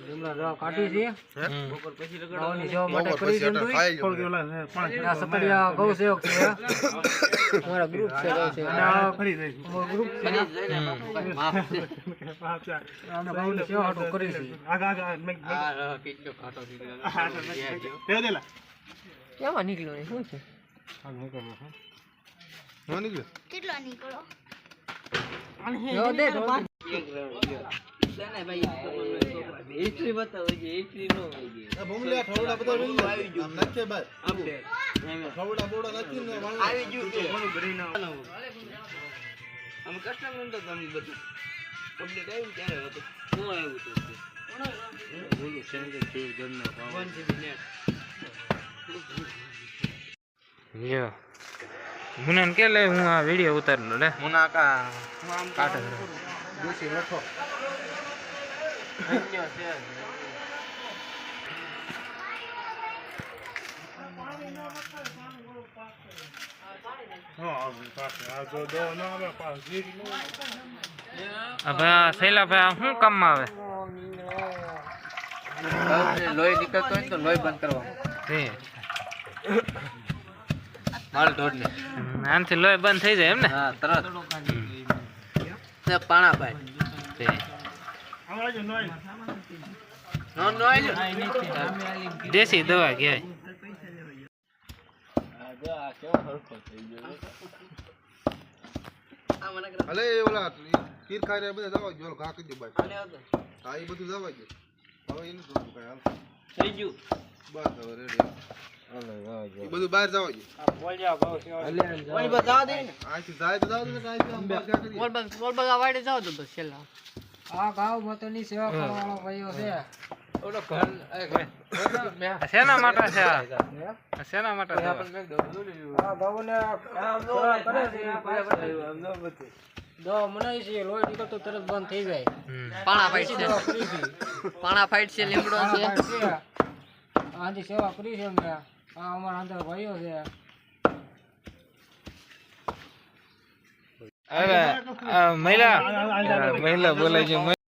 જમણા દવા કાઢી છે બપોર પછી લગાડવાની સેવા માટે કરી છે આ સતડિયા ગૌ સેવક છે અમારા ગ્રુપ છે ગૌ સેવક અને આ ખરી રહી ગ્રુપ છે આને ગૌની સેવા હાટુ કરી છે આ કેટલો ખાટો દીધો દેલા કેમાં નીકળ્યો ને શું છે આ નીકળ્યો છે નો નીકળ્યો કેટલા નીકળો યો દે ના ભાઈ હિસ્ટ્રી બતાવો જે હિસ્ટ્રી નો આ ભૂમલા થોડા બધા આવી ગયું આમ નખે બાર આપણે થોડા બોડા નથી ને આવી ગયું છે ઘણું ભરી ના આમ કસ્ટમર તો તમે બધું અપડેટ આવ્યું ત્યારે હતું શું આવ્યું તો બોલો સેન્ડ ફીર ગણના પાવ 1 GB નેટ યો મુનાન કે લે હું આ વિડિયો ઉતારલો લે મુના કા કાઢે દેશી લખો અન્ય છે હવે સૈલા ભાઈ શું કામમાં આવે લોહી નીકળતો હોય તો લોહી બંધ કરવાનું માલ ઢોળને આનથી લોહી બંધ થઈ જાય એમ ને હા તરત પાણા પાય તે દેશી દવા કહેવાય અલે ઓલા કીર ખાઈ રહ્યા બધા દવા જો ઘા કરી દે ભાઈ હા એ બધું દવા ગયો હવે એનું થોડું કઈ હાલ થઈ ગયું બસ હવે રેડી એ બધું બહાર જવા ગયો આ બોલ જાવ બહુ ઓલી બતા દે ને આથી જાય તો જાવ ને કાઈ કામ બહાર જા કરી બોલ બગા વાડે જાવ તો બસ છેલ્લા આ ગાવ મતની સેવા કરવાનો ભાઈઓ છે ઓલો ઘર સેના માટે છે આ સેના માટે છે આપણે મેક દો આ ગાવને કામ કરે છે દો મનાઈ છે લોહી નીકળતો તરત બંધ થઈ જાય પાણા ફાઈટ છે પાણા ફાઈટ છે લીમડો છે આજી સેવા કરી છે મેં આ અમારા અંદર ભાઈઓ છે અરે મહિલા બોલાય છે